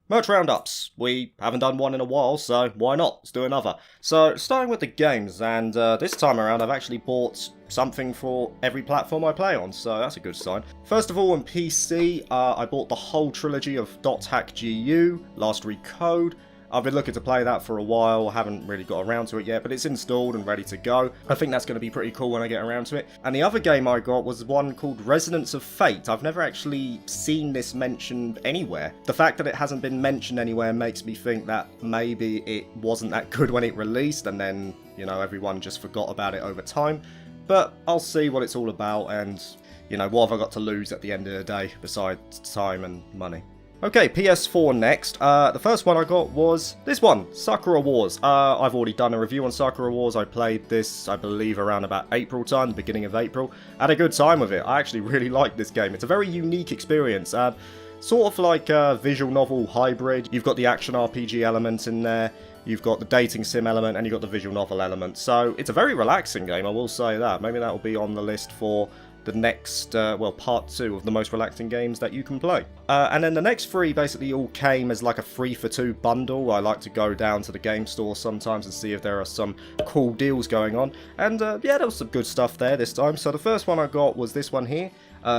Merch roundups. We haven't done one in a while, so why not? Let's do another. So, starting with the games, and this time around I've actually bought something for every platform I play on, so that's a good sign. First of all, on PC, I bought the whole trilogy of .hack GU, Last Recode. I've been looking to play that for a while, haven't really got around to it yet, but it's installed and ready to go. I think that's going to be pretty cool when I get around to it. And the other game I got was one called Resonance of Fate. I've never actually seen this mentioned anywhere. The fact that it hasn't been mentioned anywhere makes me think that maybe it wasn't that good when it released, and then, you know, everyone just forgot about it over time. But I'll see what it's all about, and, you know, what have I got to lose at the end of the day, besides time and money. Okay, PS4 next. The first one I got was this one, Sakura Wars. I've already done a review on Sakura Wars. I played this, I believe, around about April time, the beginning of April. Had a good time with it. I actually really like this game. It's a very unique experience. Sort of like a visual novel hybrid. You've got the action RPG element in there. You've got the dating sim element, and you've got the visual novel element. So it's a very relaxing game, I will say that. Maybe that will be on the list for the next, well, part 2 of the most relaxing games that you can play. And then the next 3 basically all came as like a 3-for-2 bundle. I like to go down to the game store sometimes and see if there are some cool deals going on. And yeah, there was some good stuff there this time. So the first one I got was this one here.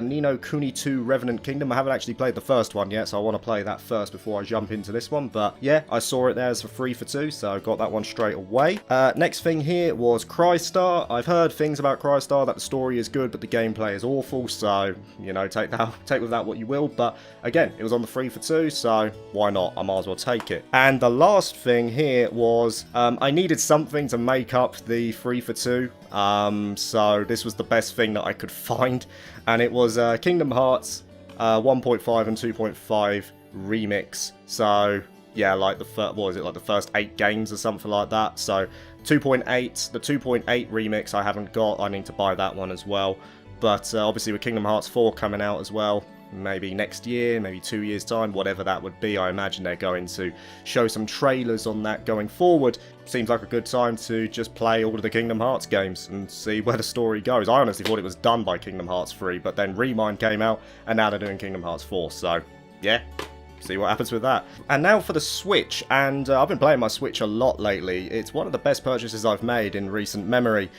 Ni no Kuni 2 Revenant Kingdom. I haven't actually played the first one yet, so I want to play that first before I jump into this one. But yeah, I saw it there as a 3-for-2, so I got that one straight away. Next thing here was Crystar. I've heard things about Crystar, that the story is good, but the gameplay is awful, so, you know, take with that what you will. But again, it was on the 3-for-2, so why not? I might as well take it. And the last thing here was, I needed something to make up the 3-for-2. So this was the best thing that I could find, and it was Kingdom Hearts 1.5 and 2.5 remix. So yeah, like the what was it, like the first 8 games or something like that. So 2.8, the 2.8 remix I haven't got. I need to buy that one as well. But obviously with Kingdom Hearts 4 coming out as well, maybe next year, maybe 2 years time, whatever that would be, I imagine they're going to show some trailers on that going forward. Seems like a good time to just play all of the Kingdom Hearts games and see where the story goes. I honestly thought it was done by Kingdom Hearts 3, but then Remind came out, and now they're doing Kingdom Hearts 4, so yeah. See what happens with that. And now for the Switch, and I've been playing my Switch a lot lately. It's one of the best purchases I've made in recent memory.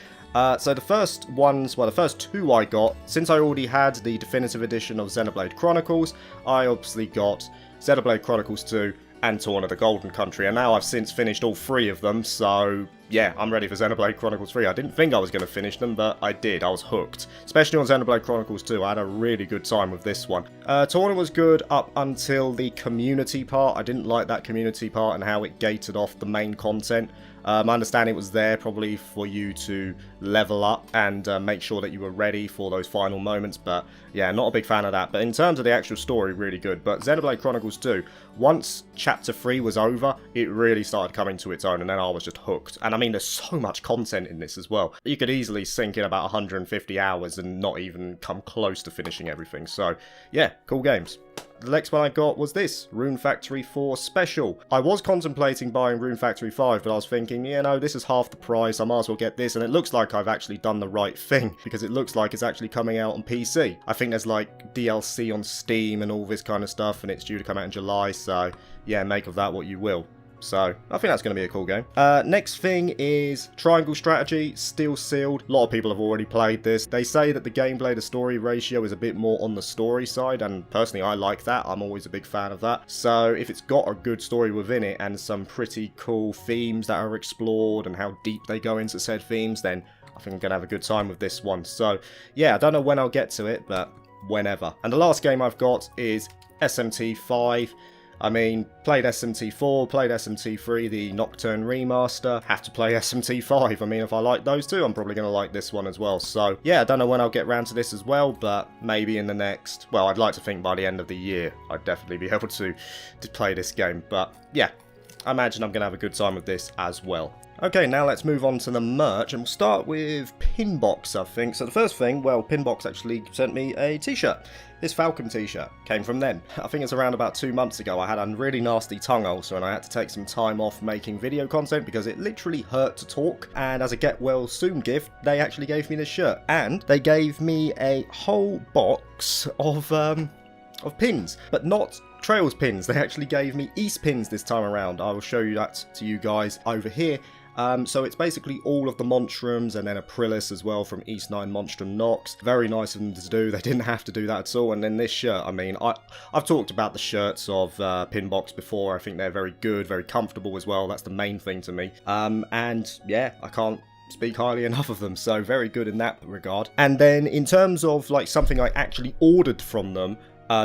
So the first ones, well, the first 2 I got, since I already had the definitive edition of Xenoblade Chronicles, I obviously got Xenoblade Chronicles 2 and Torn of the Golden Country, and now I've since finished all 3 of them, so yeah, I'm ready for Xenoblade Chronicles 3. I didn't think I was going to finish them, but I did. I was hooked. Especially on Xenoblade Chronicles 2, I had a really good time with this one. Torn was good up until the community part. I didn't like that community part and how it gated off the main content. I understand it was there probably for you to level up and make sure that you were ready for those final moments, but yeah, not a big fan of that. But in terms of the actual story, really good. But Xenoblade Chronicles 2, once Chapter 3 was over, it really started coming to its own, and then I was just hooked. And I mean, there's so much content in this as well. You could easily sink in about 150 hours and not even come close to finishing everything. So yeah, cool games. The next one I got was this, Rune Factory 4 Special. I was contemplating buying Rune Factory 5, but I was thinking, you know, this is half the price, I might as well get this, and it looks like I've actually done the right thing, because it looks like it's actually coming out on PC. I think there's like DLC on Steam and all this kind of stuff, and it's due to come out in July, so yeah, make of that what you will. So, I think that's going to be a cool game. Next thing is Triangle Strategy, Steel Sealed. A lot of people have already played this. They say that the gameplay to story ratio is a bit more on the story side, and personally I like that. I'm always a big fan of that. So, if it's got a good story within it and some pretty cool themes that are explored and how deep they go into said themes, then I think I'm going to have a good time with this one. So, yeah, I don't know when I'll get to it, but whenever. And the last game I've got is SMT5. I mean, played SMT4, played SMT3, the Nocturne remaster, have to play SMT5. I mean, if I like those two, I'm probably going to like this one as well. So, yeah, I don't know when I'll get round to this as well, but maybe in the next, well, I'd like to think by the end of the year, I'd definitely be able to play this game. But, yeah, I imagine I'm going to have a good time with this as well. Okay, now let's move on to the merch, and we'll start with Pinbox, I think. So the first thing, well, Pinbox actually sent me a t-shirt. This Falcon t-shirt came from them. I think it's around about 2 months ago. I had a really nasty tongue ulcer, and I had to take some time off making video content because it literally hurt to talk. And as a get well soon gift, they actually gave me this shirt. And they gave me a whole box of of pins, but not Trails pins. They actually gave me East pins this time around. I will show you that to you guys over here. So it's basically all of the Monstroms and then Aprilis as well from East 9 Monstrum Nox. Very nice of them to do. They didn't have to do that at all. And then this shirt, I mean, I've talked about the shirts of Pinbox before. I think they're very good, very comfortable as well. That's the main thing to me. And yeah, I can't speak highly enough of them, so very good in that regard. And then in terms of like something I actually ordered from them,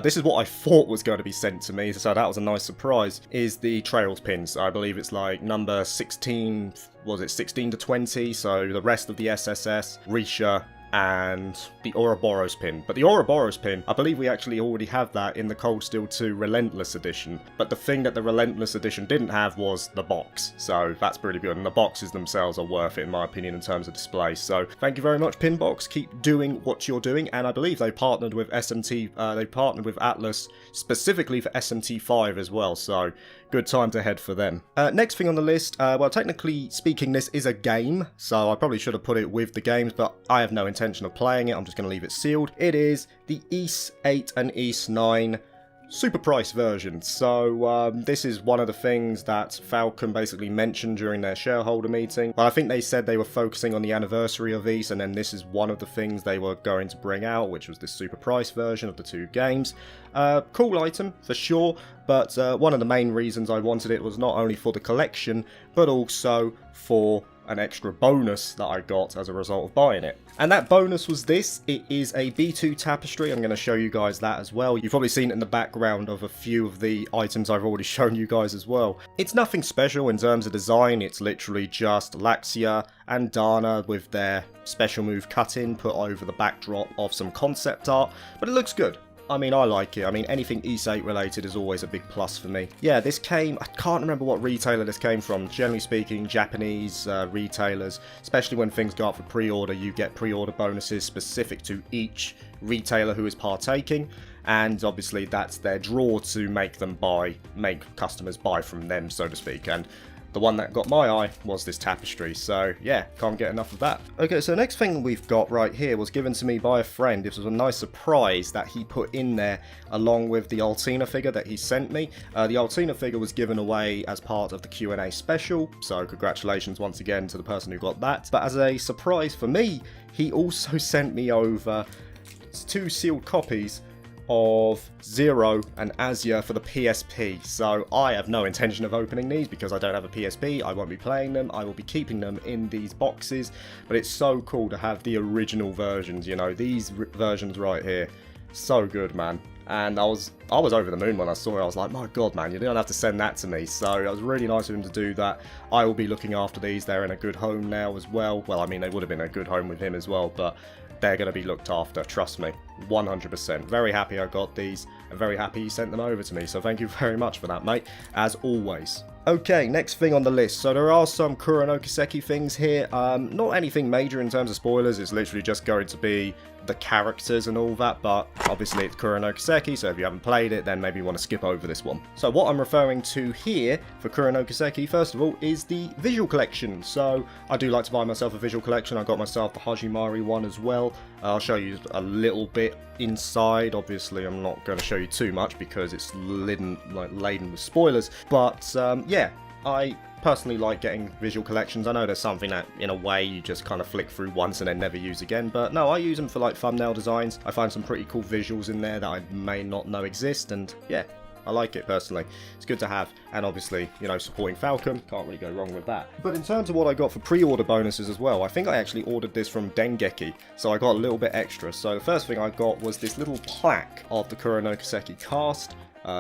this is what I thought was going to be sent to me, so that was a nice surprise, is the Trails pins. I believe it's like number 16, was it 16 to 20, so the rest of the SSS, Risha, and the Ouroboros pin. But the Ouroboros pin, I believe we actually already have that in the Cold Steel 2 Relentless Edition. But the thing that the Relentless Edition didn't have was the box. So that's pretty good. And the boxes themselves are worth it in my opinion in terms of display. So thank you very much, Pinbox. Keep doing what you're doing. And I believe they partnered with SMT, they partnered with Atlas specifically for SMT5 as well. So good times ahead for them. Next thing on the list, well, technically speaking, this is a game, so I probably should have put it with the games, but I have no intention of playing it. I'm just going to leave it sealed. It is the East 8 and East 9 super price version. So this is one of the things that Falcon basically mentioned during their shareholder meeting. But I think they said they were focusing on the anniversary of East, and then this is one of the things they were going to bring out, which was this super price version of the two games. Cool item for sure, but one of the main reasons I wanted it was not only for the collection, but also for an extra bonus that I got as a result of buying it. And that bonus was this. It is a B2 Tapestry. I'm going to show you guys that as well. You've probably seen it in the background of a few of the items I've already shown you guys as well. It's nothing special in terms of design. It's literally just Laxia and Dana with their special move cut-in put over the backdrop of some concept art, but it looks good. I mean, I like it. I mean, anything East 8 related is always a big plus for me. Yeah, this came, I can't remember what retailer this came from. Generally speaking, Japanese retailers, especially when things go up for pre-order, you get pre-order bonuses specific to each retailer who is partaking. And obviously that's their draw to make customers buy from them, so to speak. And the one that got my eye was this Tapestry, so yeah, can't get enough of that. Okay, so next thing we've got right here was given to me by a friend. This was a nice surprise that he put in there along with the Altina figure that he sent me. The Altina figure was given away as part of the Q&A special, so congratulations once again to the person who got that. But as a surprise for me, he also sent me over 2 sealed copies of Zero and Azure for the PSP. So I have no intention of opening these because I don't have a PSP. I won't be playing them. I will be keeping them in these boxes. But it's so cool to have the original versions, you know, these versions right here. So good, man. And I was over the moon when I saw it. I was like, my god, man, you don't have to send that to me. So it was really nice of him to do that. I will be looking after these. They're in a good home now as well. Well, I mean, they would have been a good home with him as well, but they're going to be looked after, trust me, 100%. Very happy I got these, and very happy you sent them over to me, so thank you very much for that, mate, as always. Okay, next thing on the list. So there are some Kuro no Kiseki things here. Not anything major in terms of spoilers, it's literally just going to be the characters and all that, but obviously it's Kuro no Kiseki, so if you haven't played it, then maybe you want to skip over this one. So what I'm referring to here for Kuro no Kiseki, first of all, is the Visual Collection. So I do like to buy myself a Visual Collection. I got myself the Hajimari one as well. I'll show you a little bit inside. Obviously, I'm not going to show you too much because it's laden with spoilers. But yeah, I personally like getting visual collections. I know there's something that, in a way, you just kind of flick through once and then never use again, but no, I use them for like thumbnail designs. I find some pretty cool visuals in there that I may not know exist, and yeah, I like it personally. It's good to have, and obviously, you know, supporting Falcon, can't really go wrong with that. But in terms of what I got for pre-order bonuses as well, I think I actually ordered this from Dengeki, so I got a little bit extra. So the first thing I got was this little plaque of the Kuro no Kiseki cast.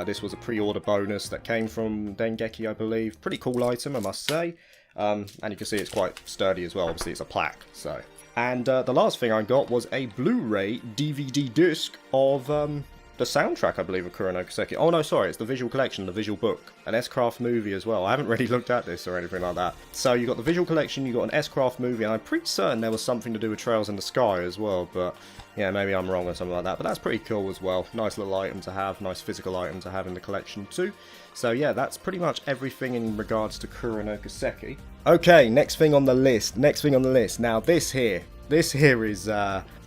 This was a pre-order bonus that came from Dengeki, I believe. Pretty cool item, I must say. And you can see it's quite sturdy as well. Obviously, it's a plaque, so. And the last thing I got was a Blu-ray DVD disc of the soundtrack, I believe, of Kuro no Kiseki. Oh, no, sorry, it's the Visual Collection, the Visual Book. An S-Craft movie as well. I haven't really looked at this or anything like that. So you got the Visual Collection, you got an S-Craft movie, and I'm pretty certain there was something to do with Trails in the Sky as well, but yeah, maybe I'm wrong or something like that. But that's pretty cool as well. Nice little item to have, nice physical item to have in the collection too. So yeah, that's pretty much everything in regards to Kuro no Kiseki. Okay, next thing on the list. Now this here This here is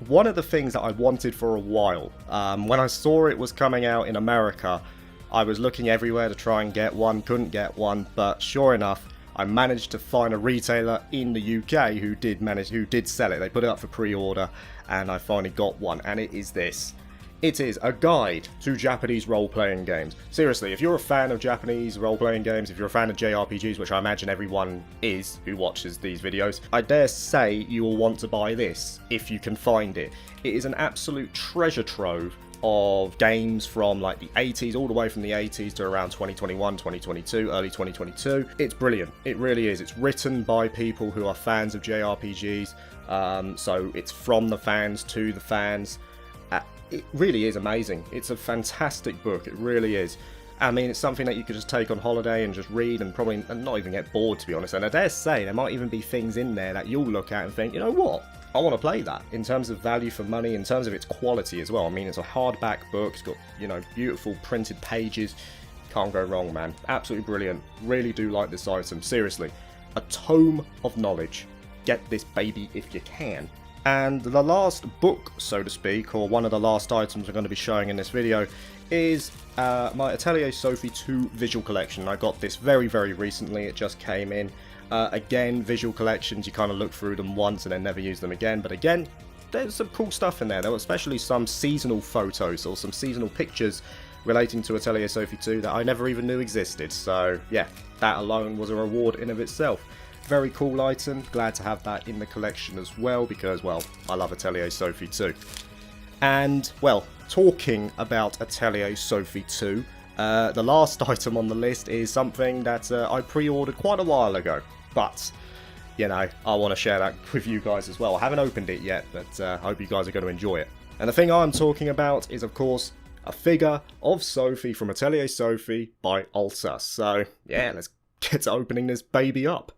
one of the things that I wanted for a while. When I saw it was coming out in America, I was looking everywhere to try and get one, couldn't get one, but sure enough, I managed to find a retailer in the UK who did sell it. They put it up for pre-order, and I finally got one, and it is this. It is a guide to Japanese role-playing games. Seriously, if you're a fan of Japanese role-playing games, if you're a fan of JRPGs, which I imagine everyone is who watches these videos, I dare say you will want to buy this if you can find it. It is an absolute treasure trove of games from like the 80s, all the way from the 80s to around 2021, 2022, early 2022. It's brilliant. It really is. It's written by people who are fans of JRPGs, so it's from the fans to the fans. It really is amazing. It's a fantastic book. It really is. I mean, it's something that you could just take on holiday and just read and probably not even get bored, to be honest. And I dare say there might even be things in there that you'll look at and think, you know what? I want to play that. In terms of value for money, in terms of its quality as well. I mean, it's a hardback book. It's got, you know, beautiful printed pages. Can't go wrong, man. Absolutely brilliant. Really do like this item. Seriously. A tome of knowledge. Get this baby if you can. And the last book, so to speak, or one of the last items I'm going to be showing in this video, is my Atelier Sophie 2 Visual Collection. I got this very, very recently. It just came in. Again, visual collections, you kind of look through them once and then never use them again. But again, there's some cool stuff in there. There were especially some seasonal photos or some seasonal pictures relating to Atelier Sophie 2 that I never even knew existed. So yeah, that alone was a reward in of itself. Very cool item. Glad to have that in the collection as well because, well, I love Atelier Sophie 2. And, well, talking about Atelier Sophie 2, the last item on the list is something that I pre-ordered quite a while ago. But, you know, I want to share that with you guys as well. I haven't opened it yet, but I hope you guys are going to enjoy it. And the thing I'm talking about is, of course, a figure of Sophie from Atelier Sophie by Ulta. So, yeah, let's get to opening this baby up.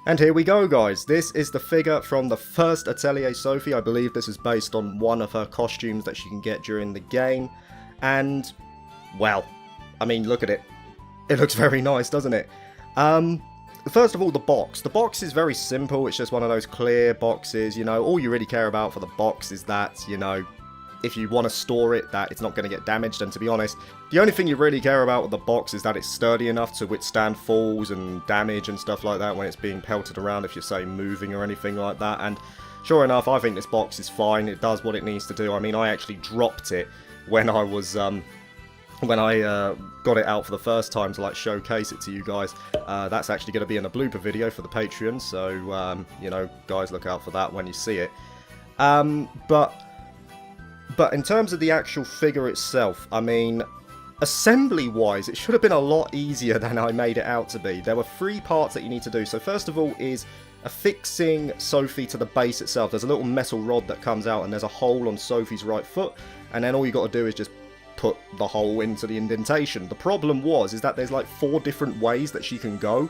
And here we go, guys. This is the figure from the first Atelier Sophie. I believe this is based on one of her costumes that she can get during the game. And, well, I mean, look at it. It looks very nice, doesn't it? First of all, the box. The box is very simple. It's just one of those clear boxes, you know. All you really care about for the box is that, you know, if you want to store it, that it's not going to get damaged. And to be honest, the only thing you really care about with the box is that it's sturdy enough to withstand falls and damage and stuff like that when it's being pelted around, if you're, say, moving or anything like that. And sure enough, I think this box is fine. It does what it needs to do. I mean, I actually dropped it when I was got it out for the first time to like showcase it to you guys. That's actually going to be in a blooper video for the Patreon, so you know, guys, look out for that when you see it. But in terms of the actual figure itself, I mean, assembly-wise, it should have been a lot easier than I made it out to be. There were 3 parts that you need to do. So first of all is affixing Sophie to the base itself. There's a little metal rod that comes out and there's a hole on Sophie's right foot, and then all you got to do is just put the hole into the indentation. The problem is that there's like 4 different ways that she can go,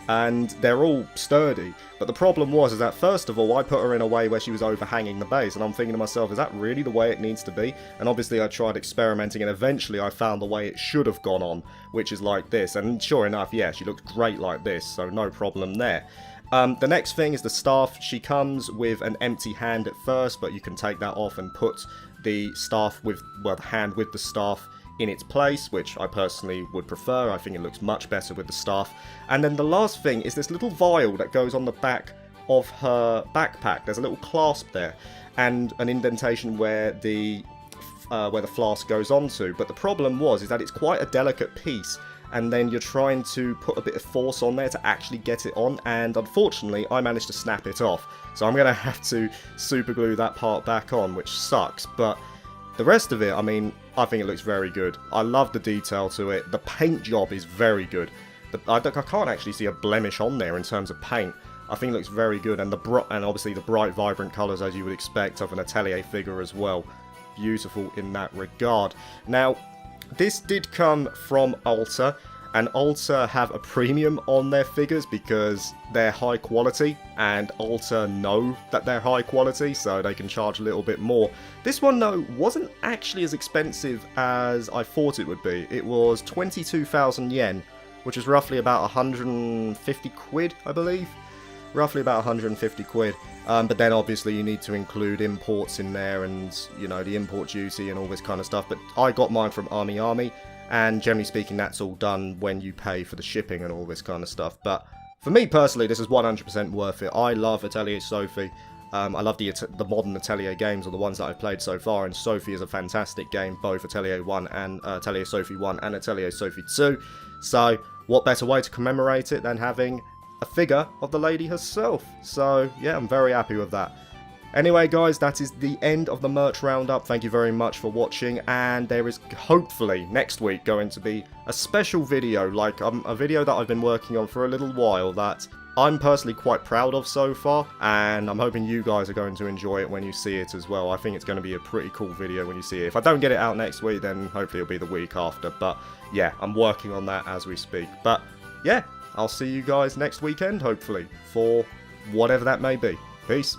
and they're all sturdy. But the problem is that first of all, I put her in a way where she was overhanging the base, and I'm thinking to myself, is that really the way it needs to be? And obviously I tried experimenting, and eventually I found the way it should have gone on, which is like this. And sure enough, yeah, she looks great like this, so no problem there. The next thing is the staff. She comes with an empty hand at first, but you can take that off and put the staff with, well, the hand with the staff in its place, which I personally would prefer. I think it looks much better with the staff. And then the last thing is this little vial that goes on the back of her backpack. There's a little clasp there and an indentation where the flask goes onto. But the problem is that it's quite a delicate piece, and then you're trying to put a bit of force on there to actually get it on, and unfortunately I managed to snap it off. So I'm going to have to super glue that part back on, which sucks, but the rest of it, I mean, I think it looks very good. I love the detail to it. The paint job is very good. I can't actually see a blemish on there in terms of paint. I think it looks very good, and obviously the bright, vibrant colours as you would expect of an Atelier figure as well. Beautiful in that regard. Now, this did come from Alta, and Alta have a premium on their figures because they're high quality, and Alta know that they're high quality, so they can charge a little bit more. This one, though, wasn't actually as expensive as I thought it would be. It was 22,000 yen, which is roughly about 150 quid, I believe. Roughly about 150 quid. But then obviously you need to include imports in there and, you know, the import duty and all this kind of stuff. But I got mine from Army, and generally speaking that's all done when you pay for the shipping and all this kind of stuff. But for me personally, this is 100% worth it. I love Atelier Sophie. I love the modern Atelier games, or the ones that I've played so far, and Sophie is a fantastic game, both Atelier 1 and Atelier Sophie 1 and Atelier Sophie 2. So what better way to commemorate it than having a figure of the lady herself? So yeah, I'm very happy with that. Anyway guys, that is the end of the merch roundup. Thank you very much for watching, and there is hopefully next week going to be a special video, like a video that I've been working on for a little while that I'm personally quite proud of so far, and I'm hoping you guys are going to enjoy it when you see it as well. I think it's going to be a pretty cool video when you see it. If I don't get it out next week, then hopefully it'll be the week after, but yeah, I'm working on that as we speak. But yeah, I'll see you guys next weekend, hopefully, for whatever that may be. Peace.